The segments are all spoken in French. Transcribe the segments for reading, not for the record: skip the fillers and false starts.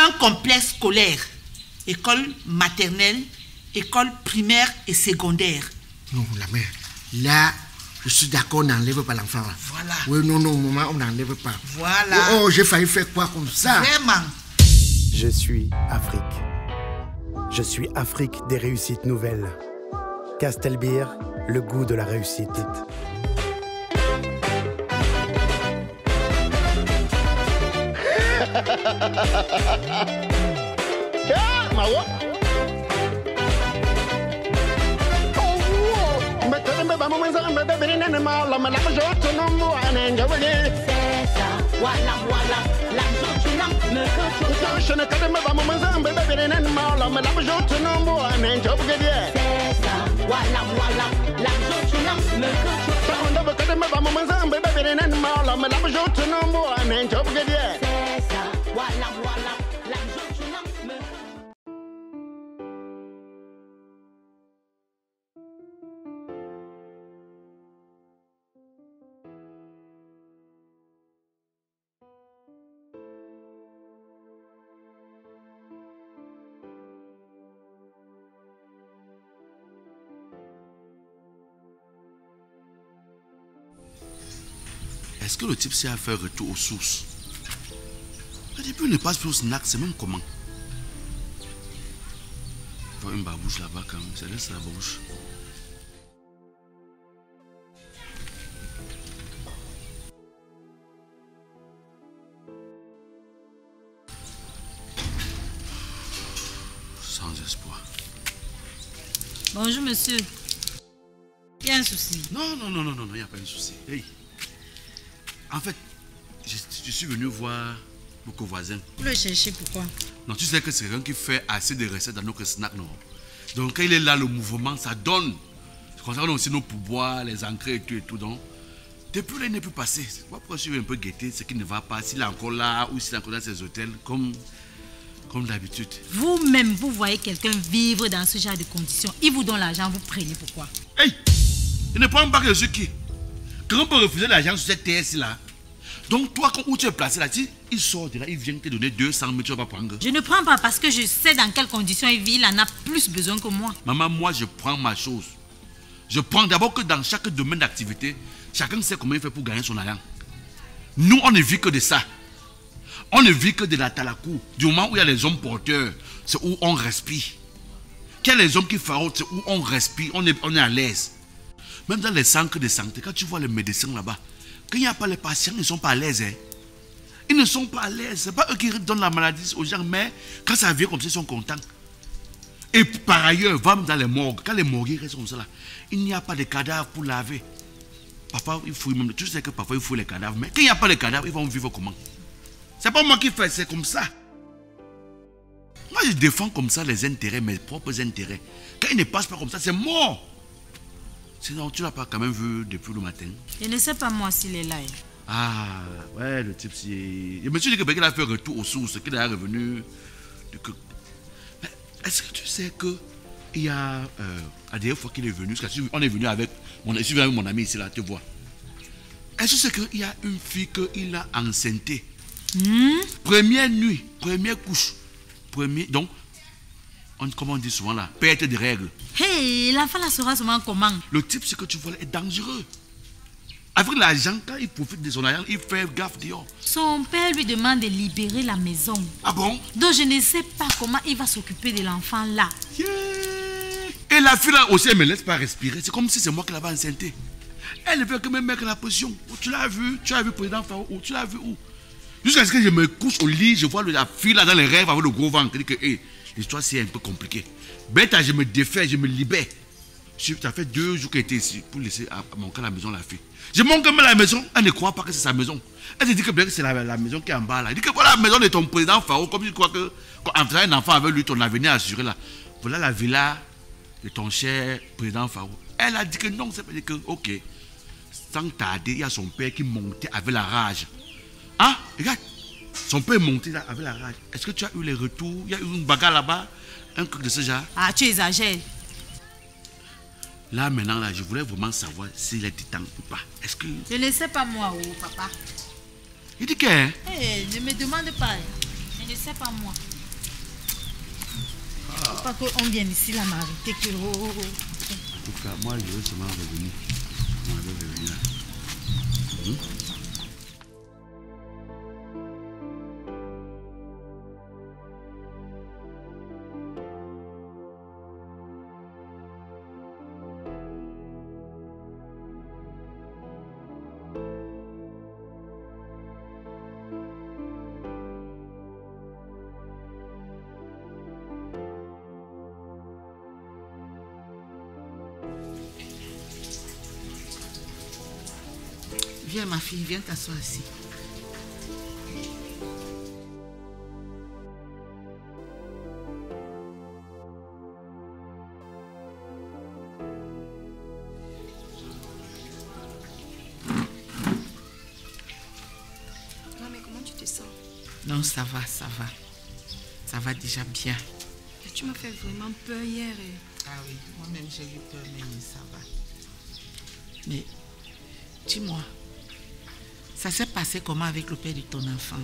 un complexe scolaire. École maternelle, école primaire et secondaire. Non, la mère. Là, je suis d'accord, on n'enlève pas l'enfant. Voilà. Oui, non, maman, on n'enlève pas. Voilà. Oh, j'ai failli faire quoi comme ça? Vraiment. Je suis Afrique. Je suis Afrique des réussites nouvelles. Castelbeer, le goût de la réussite. Est-ce que le type sait à faire retour aux sources? Depuis il ne passe plus au snack, c'est même comment? Il faut une babouche là-bas quand même, c'est laisse la babouche. Sans espoir. Bonjour monsieur. Il y a un souci? Non, il n'y a pas un souci. Hey. En fait, je suis venu voir mon covoisin. Vous le cherchez pourquoi? Non, tu sais que c'est quelqu'un qui fait assez de recettes dans notre snack, non? Donc quand il est là, le mouvement, ça donne. Ça concerne aussi nos pourboires, les engrais et tout. Donc, depuis là, il n'est plus passé. Pourquoi je suis un peu guetté, ce qui ne va pas, s'il est encore là ou s'il est encore dans ses hôtels, comme d'habitude. Vous-même, vous voyez quelqu'un vivre dans ce genre de conditions. Il vous donne l'argent, vous prenez pourquoi? Hey! Il ne prend pas que je suis qui? Comment on peut refuser l'argent sur cette terre-ci-là? Donc toi, où tu es placé là, il sort de là, il vient te donner 200 000, tu vas pas prendre. Je ne prends pas parce que je sais dans quelles conditions il vit, il en a plus besoin que moi. Maman, moi je prends ma chose. Je prends d'abord que dans chaque domaine d'activité, chacun sait comment il fait pour gagner son argent. Nous, on ne vit que de ça. On ne vit que de la talakou. Du moment où il y a les hommes porteurs, c'est où on respire. Qu'il y a les hommes qui frautent, c'est où on respire, on est à l'aise. Même dans les centres de santé, quand tu vois les médecins là-bas, quand il n'y a pas les patients, ils ne sont pas à l'aise. Hein. Ils ne sont pas à l'aise. Ce n'est pas eux qui donnent la maladie aux gens, mais quand ça vient comme ça, ils sont contents. Et par ailleurs, va dans les morgues. Quand les morgues restent comme ça, là, il n'y a pas de cadavres pour laver. Papa, il fouille même. Tu sais que parfois, il fouille les cadavres. Mais quand il n'y a pas de cadavres, ils vont vivre comment? C'est pas moi qui fais, c'est comme ça. Moi, je défends comme ça les intérêts, mes propres intérêts. Quand ils ne passent pas comme ça, c'est mort. Sinon, tu ne l'as pas quand même vu depuis le matin. Je ne sais pas moi s'il est là. Ah, ouais, le type, c'est... Je me suis dit qu'il a fait retour aux sources, qu'il est revenu... Mais est-ce que tu sais que il y a... la dernière fois qu'il est venu, parce qu'on est venu avec... Je suis venu avec mon ami ici, là, tu vois. Est-ce que tu sais qu'il y a une fille qu'il a enceintée? Première nuit, première couche, donc... Comme on dit souvent là, perte de règles. Hey, l'enfant la saura seulement comment? Le type, ce que tu vois là, est dangereux. Avec l'argent, quand il profite de son argent, il fait gaffe dehors. Son père lui demande de libérer la maison. Ah bon? Donc je ne sais pas comment il va s'occuper de l'enfant là. Yeah. Et la fille là aussi, elle ne me laisse pas respirer. C'est comme si c'est moi qui l'avais enceintée. Elle ne veut que me mettre la pression. Tu l'as vu président Faro, où tu l'as vu où? Jusqu'à ce que je me couche au lit, je vois la fille là dans les rêves avec le gros ventre. Je dis que, hey, l'histoire c'est un peu compliquée. Bête, je me défais, je me libère. Ça fait 2 jours qu'elle était ici pour laisser manquer la maison la fille. Je manque même la maison, elle ne croit pas que c'est sa maison. Elle se dit que c'est la maison qui est en bas là. Elle dit que voilà la maison de ton président Faro, comme tu crois que quand tu as un enfant avec lui, ton avenir assuré là. Voilà la villa de ton cher président Faro. Elle a dit que non, c'est pas dit que ok. Sans tarder, il y a son père qui montait avec la rage. Hein? Regarde, son père est monté là avec la rage. Est-ce que tu as eu les retours? Il y a eu une bagarre là-bas, un truc de ce genre. Ah, tu exagères. Là maintenant, là, je voulais vraiment savoir s'il est titan ou pas. Est-ce que... Je ne sais pas moi, papa. Il dit que... Hein? Hey, ne me demande pas. Je ne sais pas moi. Pas qu'on vienne ici la m'arrêter que... En tout cas, moi, je veux seulement revenir. Je veux revenir. Viens ma fille, viens t'asseoir ici. Non mais comment tu te sens? Non, ça va, ça va. Ça va déjà bien. Et tu m'as fait vraiment peur hier. Ah oui, moi-même j'ai eu peur, mais ça va. Mais dis-moi, ça s'est passé comment avec le père de ton enfant?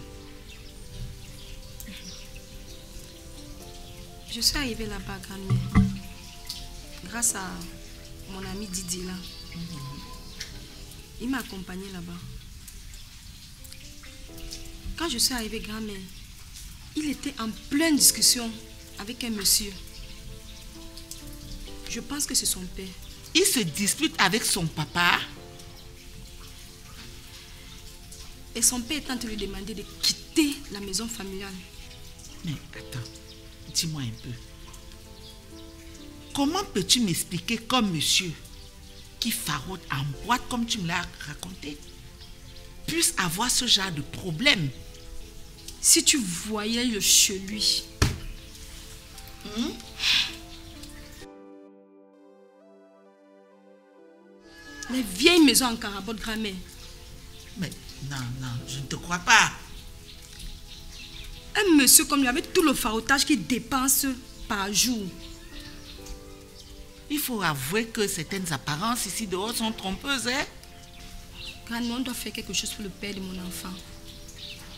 Je suis arrivée là-bas, grand-mère, grâce à mon ami Didier là. Il m'a accompagnée là-bas. Quand je suis arrivée, grand-mère, il était en pleine discussion avec un monsieur. Je pense que c'est son père. Il se dispute avec son papa? Et son père est en train de lui demander de quitter la maison familiale. Mais attends, dis-moi un peu. Comment peux-tu m'expliquer comme monsieur qui faraude en boîte comme tu me l'as raconté puisse avoir ce genre de problème? Si tu voyais le chez lui. Les vieilles maisons en carabote, grand-mère. Mais non, non, je ne te crois pas. Un monsieur comme lui avec tout le farotage qu'il dépense par jour. Il faut avouer que certaines apparences ici dehors sont trompeuses, hein? Grand-mère, on doit faire quelque chose pour le père de mon enfant.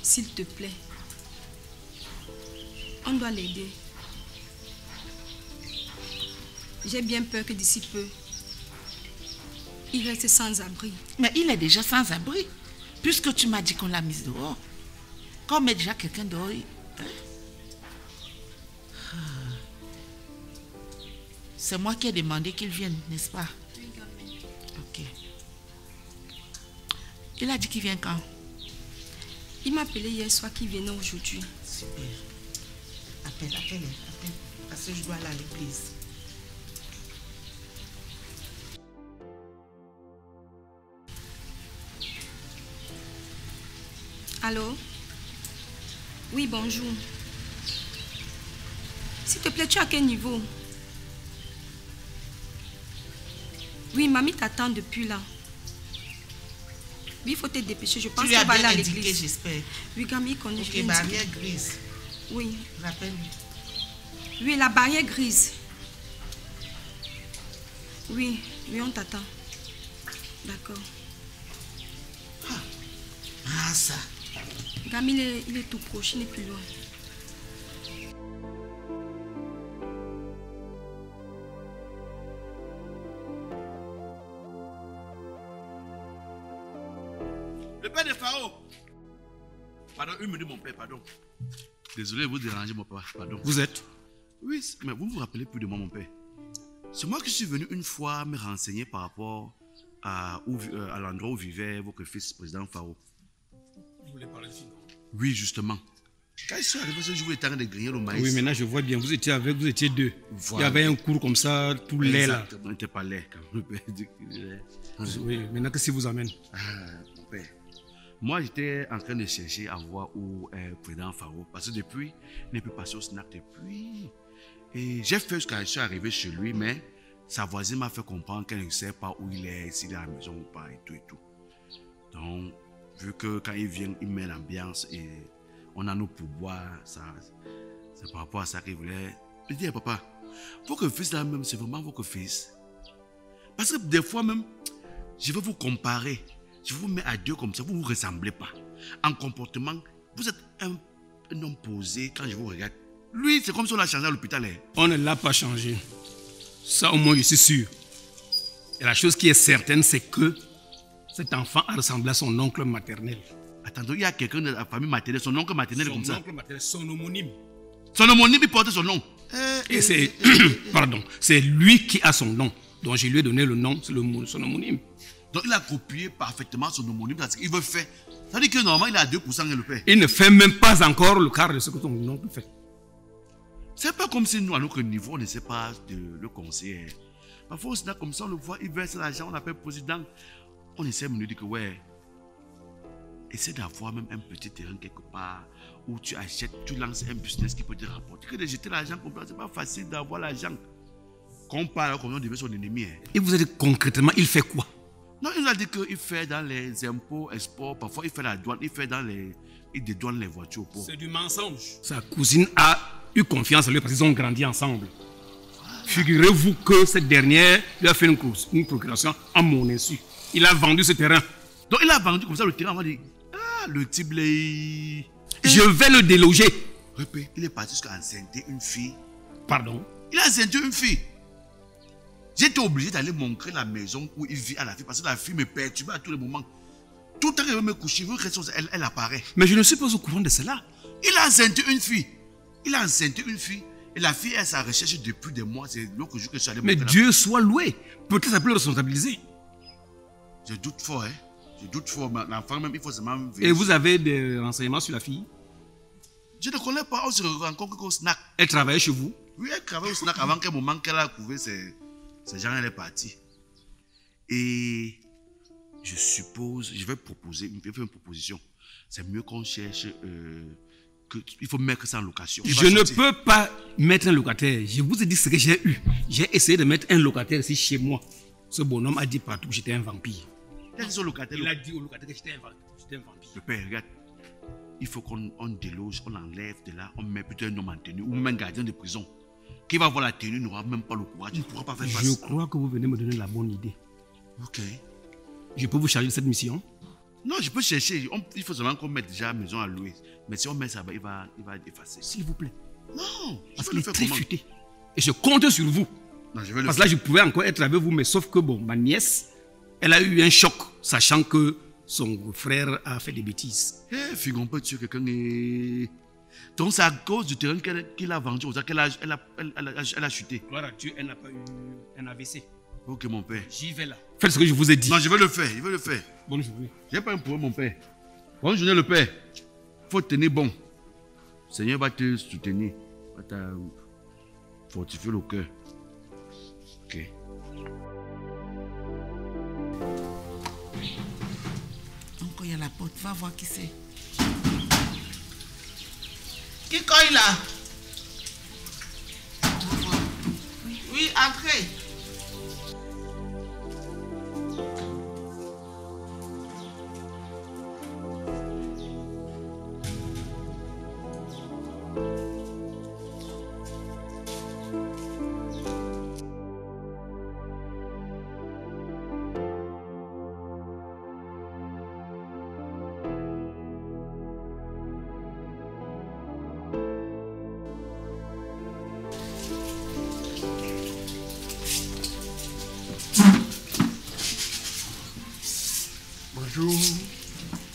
S'il te plaît. On doit l'aider. J'ai bien peur que d'ici peu, il reste sans abri. Mais il est déjà sans abri, puisque tu m'as dit qu'on l'a mise dehors. Quand on met déjà quelqu'un dehors, c'est moi qui ai demandé qu'il vienne, n'est-ce pas? Oui, grand-mère. Ok. Il a dit qu'il vient quand? Il m'a appelé hier soir qu'il venait aujourd'hui. Super. Appelle, parce que je dois aller à l'église. Allô? Oui, bonjour. S'il te plaît, tu es à quel niveau? Oui, mamie t'attend depuis là. Oui, il faut te dépêcher. Je pense Tu lui as qu'elle va aller bien à indiqué, l'église. j'espère. Oui, Camille connaît. je Ok, viens de dire. barrière grise. Oui. Rappelle-lui. Oui, la barrière grise. Oui, oui, on t'attend. D'accord. Ah, ça. Camille, il est tout proche, il n'est plus loin. Le père de Pharaon. Pardon, une minute, mon père, pardon. Désolé de vous déranger, mon père, pardon. Vous êtes? Oui, mais vous ne vous rappelez plus de moi, mon père. C'est moi qui suis venu une fois me renseigner par rapport à l'endroit où vivait votre fils, président Pharaon. Vous voulez parler ici, non? Oui, justement. Quand je suis arrivé ce jour, il était en train de griller le maïs. Oui, maintenant je vois bien. Vous étiez avec, vous étiez deux. Voilà. Il y avait un cours comme ça, tout laid là. Exactement, il n'était pas laid quand même. Oui, maintenant qu'est-ce qui vous amène? Mon père. Moi, j'étais en train de chercher à voir où est le président Pharaon. Parce que depuis, il n'est plus passé au snack depuis. Et j'ai fait jusqu'à je suis arrivé chez lui, mais sa voisine m'a fait comprendre qu'elle ne sait pas où il est, s'il est à la maison ou pas, et tout et tout. Donc, vu que quand il vient, il met l'ambiance et on a nos pourboires, c'est par rapport à ça qu'il voulait. Je dis, papa, votre fils là même, c'est vraiment votre fils. Parce que des fois même, je vais vous comparer. Je vous mets à deux comme ça, vous ne vous ressemblez pas. En comportement, vous êtes un homme posé quand je vous regarde. Lui, c'est comme si on l'a changé à l'hôpital. Hein. On ne l'a pas changé. Ça, au moins, je suis sûr. Et la chose qui est certaine, c'est que cet enfant a ressemblé à son oncle maternel. Attendez, il y a quelqu'un de la famille maternelle, son oncle maternel comme ça. Son oncle maternel, son homonyme. Son homonyme, il porte son nom. Et c'est pardon, c'est lui qui a son nom. Donc je lui ai donné le nom, c'est son homonyme. Donc il a copié parfaitement son homonyme parce qu'il veut faire. Ça veut dire que normalement il a 2% et le père. Il ne fait même pas encore le quart de ce que ton oncle fait. C'est pas comme si nous, à notre niveau, on ne sait pas le conseiller. Parfois, c'est comme ça, on le voit, il verse l'argent, on appelle président. On essaie de nous dire que, ouais, essaie d'avoir même un petit terrain quelque part où tu achètes, tu lances un business qui peut te rapporter. Que de jeter l'argent comme ça, c'est pas facile d'avoir l'argent. Quand on parle comme on devient son ennemi. Hein. Et vous avez dit concrètement, il fait quoi? Non, il a dit qu'il fait dans les impôts, exports, parfois il fait la douane, il fait dans les. Il dédouane les voitures pour. C'est du mensonge. Sa cousine a eu confiance en lui parce qu'ils ont grandi ensemble. Voilà. Figurez-vous que cette dernière lui a fait une procuration à mon insu. Il a vendu ce terrain. Donc il a vendu comme ça le terrain, on va dire, ah, le type là. Je vais le déloger. Répète, il est parti jusqu'à enceinter une fille. Pardon? Il a enceinté une fille. J'étais obligé d'aller montrer la maison où il vit à la fille parce que la fille me perturbait à tous les moments. Tout le temps qu'elle veut me coucher, elle apparaît. Mais je ne suis pas au courant de cela. Il a enceinté une fille. Il a enceinté une fille. Et la fille est à sa recherche depuis des mois. C'est l'autre jour que je suis allé montrer. Mais Dieu soit loué. Peut-être ça peut le responsabiliser. Je doute fort, hein. Je doute fort. L'enfant même, il faut seulement vérifier. Et vous avez des renseignements sur la fille? Je ne connais pas. On se rencontre qu'au snack. Elle travaillait chez vous? Oui, elle travaillait au snack avant qu'un moment qu'elle a couvé ses gens, elle est partie. Et je suppose, je vais faire une proposition. C'est mieux qu'on cherche, il faut mettre ça en location. Je ne peux pas mettre un locataire. Je vous ai dit ce que j'ai eu. J'ai essayé de mettre un locataire ici chez moi. Ce bonhomme a dit partout que j'étais un vampire. Il a dit au locataire que j'étais un vampire. Le père, regarde. Il faut qu'on déloge, on enlève de là, on met plutôt un homme en tenue ou même un gardien de prison. Qui va voir la tenue n'aura même pas le courage, il ne pourra pas faire face. Je crois que vous venez me donner la bonne idée. Ok. Je peux vous charger de cette mission? Non, je peux chercher. Il faut seulement qu'on mette déjà la maison à louer. Mais si on met ça, il va effacer. S'il vous plaît. Non, parce qu'il est très futé. Et je compte sur vous. Non, je vais parce que là, je pouvais encore être avec vous, mais sauf que bon, ma nièce, elle a eu un choc, sachant que son frère a fait des bêtises. Eh, figure, on peut tuer quelqu'un et... Donc c'est à cause du terrain qu'il a vendu, qu'elle a chuté. Gloire à Dieu, elle n'a pas eu un AVC. Ok, mon père. J'y vais là. Faites ce que je vous ai dit. Non, je vais le faire, je vais le faire. Bonne journée. J'ai pas un problème, mon père. Bonne journée, le père. Il faut tenir bon. Le Seigneur va te soutenir, va te fortifier le cœur. Ok. Encore il y a la porte, va voir qui c'est. Qui cogne là? Oui, entrez.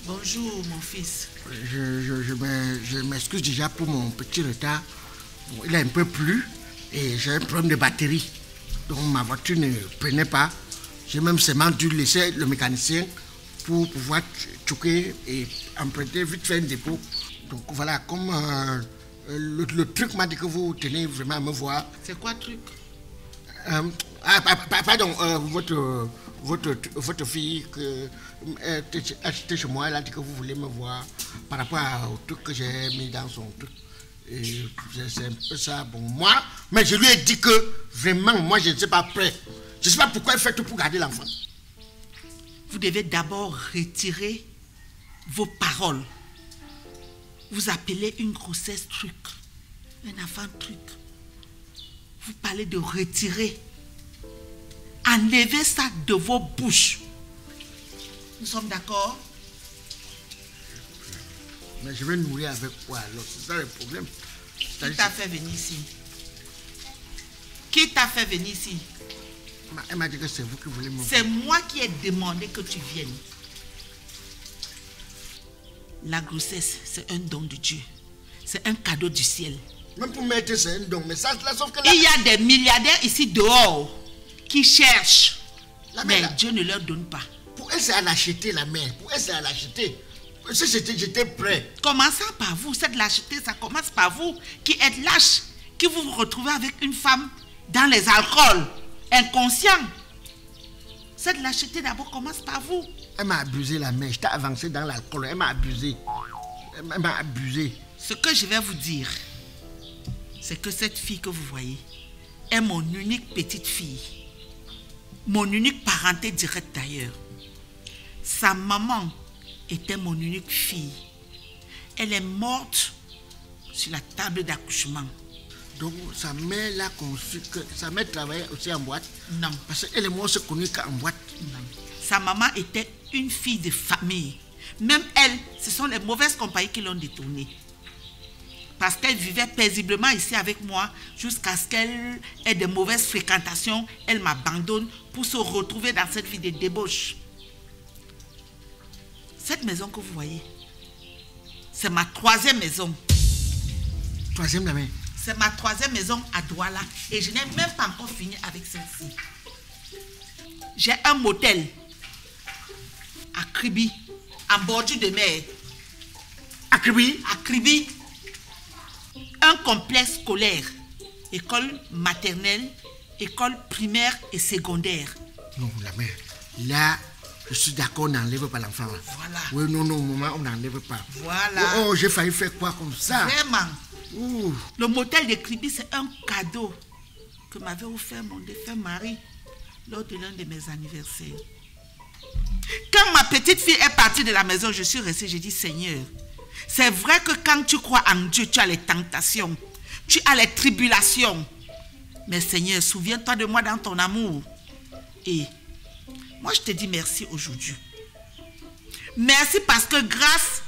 Bonjour, mon fils. Je m'excuse déjà pour mon petit retard. Bon, il a un peu plu et j'ai un problème de batterie. Donc ma voiture ne prenait pas. J'ai même seulement dû laisser le mécanicien pour pouvoir choquer et emprunter vite fait un dépôt. Donc voilà, comme le truc m'a dit que vous tenez vraiment à me voir. C'est quoi le truc? Pardon, votre fille que était chez moi, elle a dit que vous voulez me voir par rapport au truc que j'ai mis dans son truc. Et c'est un peu ça, bon, moi, mais je lui ai dit que vraiment, moi, je ne suis pas prêt. Je ne sais pas pourquoi elle fait tout pour garder l'enfant. Vous devez d'abord retirer vos paroles. Vous appelez une grossesse truc, un enfant truc. Vous parlez de retirer. Enlevez ça de vos bouches. Nous sommes d'accord? Mais je vais nourrir avec quoi alors? C'est ça le problème. Qui t'a fait venir ici? Qui t'a fait venir ici? Elle m'a dit que c'est vous qui voulez me... C'est moi qui ai demandé que tu viennes. La grossesse, c'est un don de Dieu. C'est un cadeau du ciel. Même pour mettre, c'est un don. Mais ça, là, sauf que là... Il y a des milliardaires ici dehors qui cherchent. Mais là, Dieu ne leur donne pas. Pour elle, c'est à l'acheter, la mère. Pour elle, c'est à l'acheter. Si j'étais prêt. Commençant par vous, c'est de l'acheter, ça commence par vous qui êtes lâche, qui vous retrouvez avec une femme dans les alcools, inconscient. C'est de l'acheter d'abord, commence par vous. Elle m'a abusé, la mère. J'étais avancé dans l'alcool. Elle m'a abusé. Elle m'a abusé. Ce que je vais vous dire, c'est que cette fille que vous voyez est mon unique petite fille. Mon unique parenté directe d'ailleurs. Sa maman était mon unique fille. Elle est morte sur la table d'accouchement. Donc sa mère l'a conçu que sa mère travaillait aussi en boîte? Non. Parce qu'elle et moi on se connaît qu'en boîte. Non. Sa maman était une fille de famille. Même elle, ce sont les mauvaises compagnies qui l'ont détournée. Parce qu'elle vivait paisiblement ici avec moi jusqu'à ce qu'elle ait de mauvaises fréquentations. Elle m'abandonne pour se retrouver dans cette vie de débauche. Cette maison que vous voyez, c'est ma 3e maison. 3e la mère? C'est ma 3e maison à Douala. Et je n'ai même pas encore fini avec celle-ci. J'ai un motel à Kribi, en bordure de mer. À Kribi? À Kribi. Un complexe scolaire. École maternelle, école primaire et secondaire. Non, la mère. Là, je suis d'accord, on n'enlève pas l'enfant là. Voilà. Oui, non, maman, on n'enlève pas. Voilà. Oh, j'ai failli faire quoi comme ça? Vraiment. Ouh. Le motel de Kribi, c'est un cadeau que m'avait offert mon défunt mari lors de l'un de mes anniversaires. Quand ma petite fille est partie de la maison, je suis restée, j'ai dit, Seigneur, c'est vrai que quand tu crois en Dieu, tu as les tentations, tu as les tribulations. Mais Seigneur, souviens-toi de moi dans ton amour. Et moi, je te dis merci aujourd'hui. Merci parce que grâce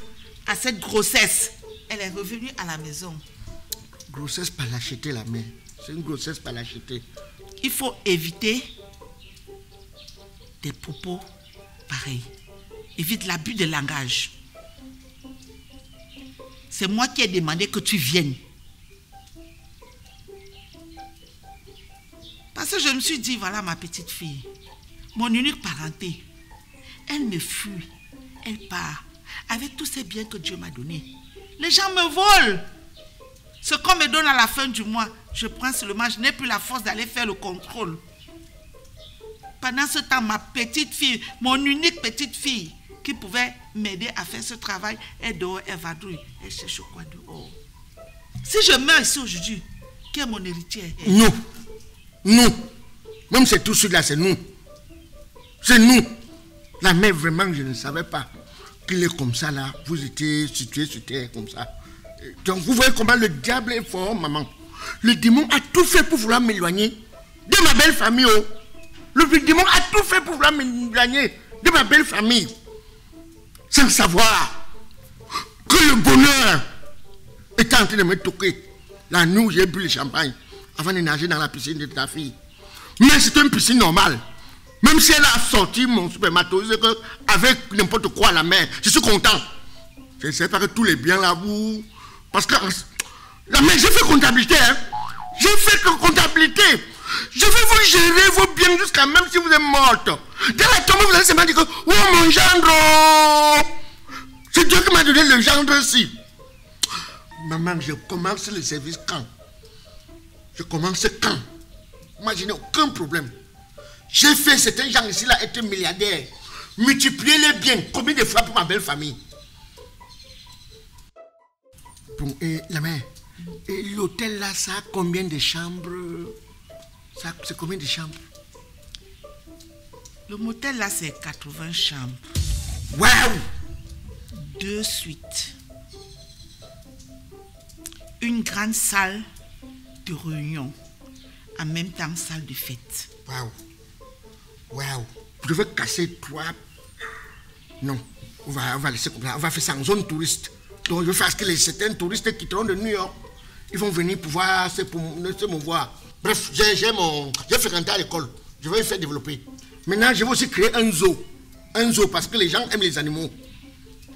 à cette grossesse, elle est revenue à la maison. Grossesse pas l'acheter, la mère. C'est une grossesse pas l'acheter. Il faut éviter des propos pareils. Évite l'abus de langage. C'est moi qui ai demandé que tu viennes. Parce que je me suis dit, voilà ma petite fille, mon unique parenté. Elle me fuit, elle part, avec tous ces biens que Dieu m'a donnés. Les gens me volent. Ce qu'on me donne à la fin du mois, je prends seulement, je n'ai plus la force d'aller faire le contrôle. Pendant ce temps, ma petite fille, mon unique petite fille, qui pouvait m'aider à faire ce travail, est dehors, elle vadrouille, elle cherche quoi dehors. Si je meurs ici aujourd'hui, qui est mon héritier? Nous. Nous. Même c'est tout cela, c'est nous. C'est nous. La mère, vraiment, je ne savais pas qu'il est comme ça là. Vous étiez situé sur terre comme ça. Donc vous voyez comment le diable est fort, maman. Le démon a tout fait pour vouloir m'éloigner de ma belle famille. Oh. Le démon a tout fait pour vouloir m'éloigner de ma belle famille. Sans savoir que le bonheur était en train de me toquer. La nuit, j'ai bu le champagne avant de nager dans la piscine de ta fille. Mais c'est une piscine normale. Même si elle a sorti mon spermatozoïde avec n'importe quoi à la mer, je suis content. Je ne sais pas que tous les biens là, vous... Parce que la mère, j'ai fait comptabilité. Hein? J'ai fait que comptabilité. Je vais vous gérer vos biens jusqu'à même si vous êtes morte. Dès la tombe, vous allez seulement dire que « Oh, mon gendre !» C'est Dieu qui m'a donné le gendre-ci. Maman, je commence le service quand? Je commence quand? Moi, je n'ai aucun problème. J'ai fait certains gens ici là être milliardaires. Multiplier les biens. Combien de fois pour ma belle famille? Bon, et la mère, et l'hôtel là, ça a combien de chambres? C'est combien de chambres? Le motel là, c'est 80 chambres. Waouh! 2 suites. Une grande salle de réunion. En même temps, salle de fête. Waouh! Waouh! Je veux casser toi. Non, on va laisser comme ça. On va faire ça en zone touriste. Donc je veux faire ce que certains touristes quitteront de New York. Ils vont venir pour voir, c'est pour me voir. Bref, j'ai fréquenté à l'école. Je vais le faire développer. Maintenant, je vais aussi créer un zoo. Un zoo parce que les gens aiment les animaux.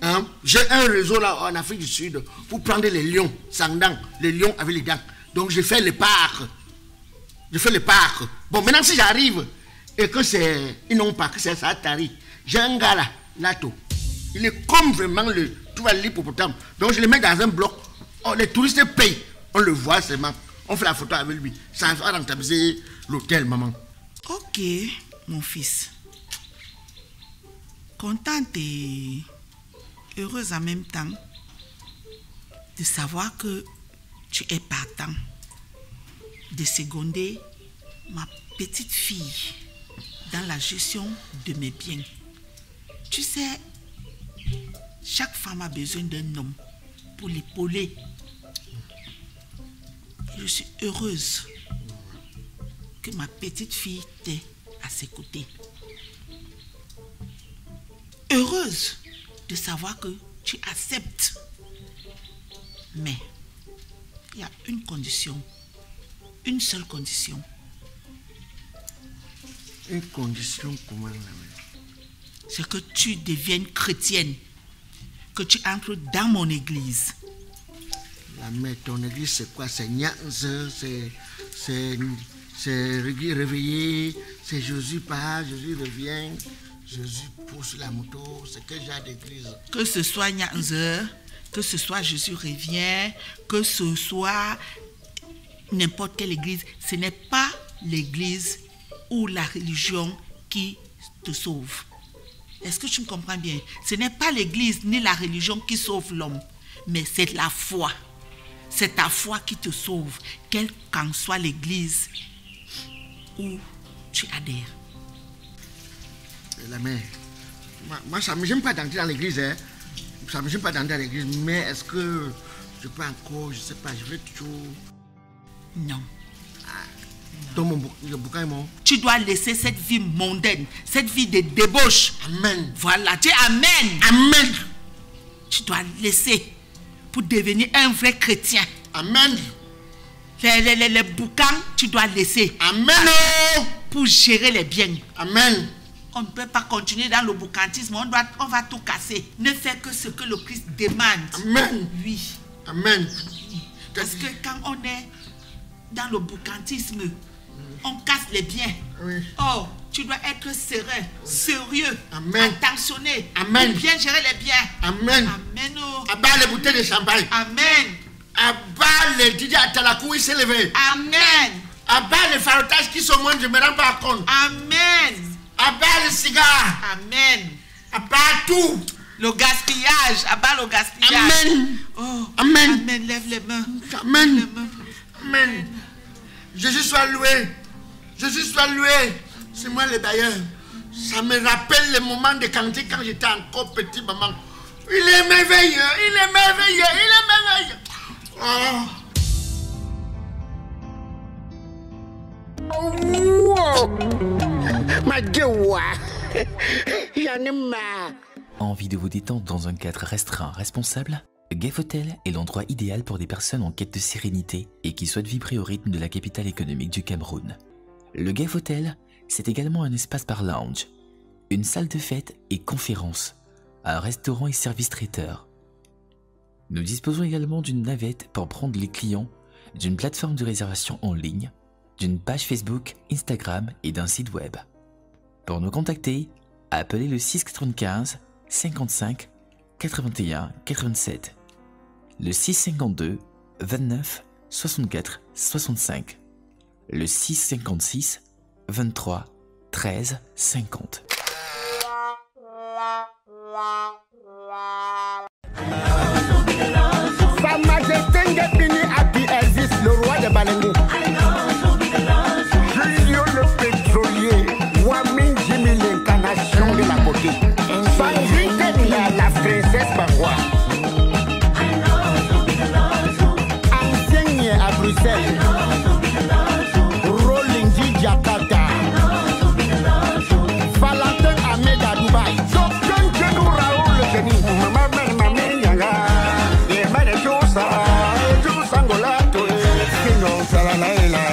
Hein? J'ai un réseau là en Afrique du Sud pour prendre les lions sans dents, les lions avec les dents. Donc je fais les parcs. Bon, maintenant si j'arrive et que c'est... Ils n'ont pas que c'est ça, Tari. J'ai un gars là, Lato. Il est comme vraiment l'hippopotame. Donc je le mets dans un bloc. Oh, les touristes payent. On le voit seulement. On fait la photo avec lui. Ça va rentabiliser l'hôtel, maman. Ok, mon fils. Contente et heureuse en même temps de savoir que tu es partant de seconder ma petite fille dans la gestion de mes biens. Tu sais, chaque femme a besoin d'un homme pour l'épauler. Je suis heureuse que ma petite fille t'ait à ses côtés. Heureuse de savoir que tu acceptes. Mais il y a une condition. Une seule condition. Une condition comment? C'est que tu deviennes chrétienne. Que tu entres dans mon église. La mère, ton église, c'est quoi? C'est Nyanze, c'est réveillé, c'est Jésus part, Jésus revient, Jésus pousse la moto, c'est quel genre d'église? Que ce soit Nyanze, que ce soit Jésus revient, que ce soit n'importe quelle église, ce n'est pas l'église ou la religion qui te sauve. Est-ce que tu me comprends bien? Ce n'est pas l'église ni la religion qui sauve l'homme, mais c'est la foi. C'est ta foi qui te sauve, quelle qu'en soit l'église où tu adhères. La mère, moi ça ne me gêne pas d'entrer dans l'église, hein. Ça ne me gêne pas d'entrer dans l'église, mais est-ce que je peux encore, je ne sais pas, je vais toujours... Non. Dans le bouquin est mon... Tu dois laisser cette vie mondaine, cette vie de débauche. Amen. Voilà, tu es amen. Amen. Tu dois laisser pour devenir un vrai chrétien. Amen. Les bouquins, tu dois laisser. Amen. Pour gérer les biens. Amen. On ne peut pas continuer dans le boucantisme, on va tout casser. Ne fais que ce que le Christ demande. Amen. Oui. Amen. Parce que quand on est dans le boucantisme, on casse les biens. Oui. Oh, tu dois être serein, sérieux, Amen. attentionné. Amen. Pour bien gérer les biens. Amen. Amen. Oh. Abat les bouteilles de champagne. Amen. Abat les DJ Atalakou, il s'est levé. Amen. Abat les farotages qui sont moins, je ne me rends pas compte. Amen. Abat les cigares. Amen. Abat tout. Le gaspillage, abat le gaspillage. Amen. Oh. Amen. Amen, lève les mains. Amen. Les mains. Amen. Jésus soit loué. Jésus soit loué. C'est moi le bailleur. Ça me rappelle les moments de cantique quand j'étais encore petit, maman. Il est merveilleux, il est merveilleux, il est merveilleux. Oh. Envie de vous détendre dans un cadre restreint, responsable? Gef Hotel est l'endroit idéal pour des personnes en quête de sérénité et qui souhaitent vibrer au rythme de la capitale économique du Cameroun. Le Gef Hotel, c'est également un espace bar lounge, une salle de fête et conférences, un restaurant et service traiteur. Nous disposons également d'une navette pour prendre les clients, d'une plateforme de réservation en ligne, d'une page Facebook, Instagram et d'un site web. Pour nous contacter, appelez le 695 55 81 87, le 652 29 64 65, le 656 23 13 50. Sa Majesté Ngepini Abdi Aziz, le roi de Balengou. Julio le pétrolier, Wamin Jimmy l'incarnation de la beauté. Sandrine la princesse Barrois. Enseigne à Bruxelles. Rolling Di Jakarta. Valentin Ahmed à Dubaï. Docteur Genou Raoul le génie. Maman Yaga. Les Manejosa. Et tout Sangola. na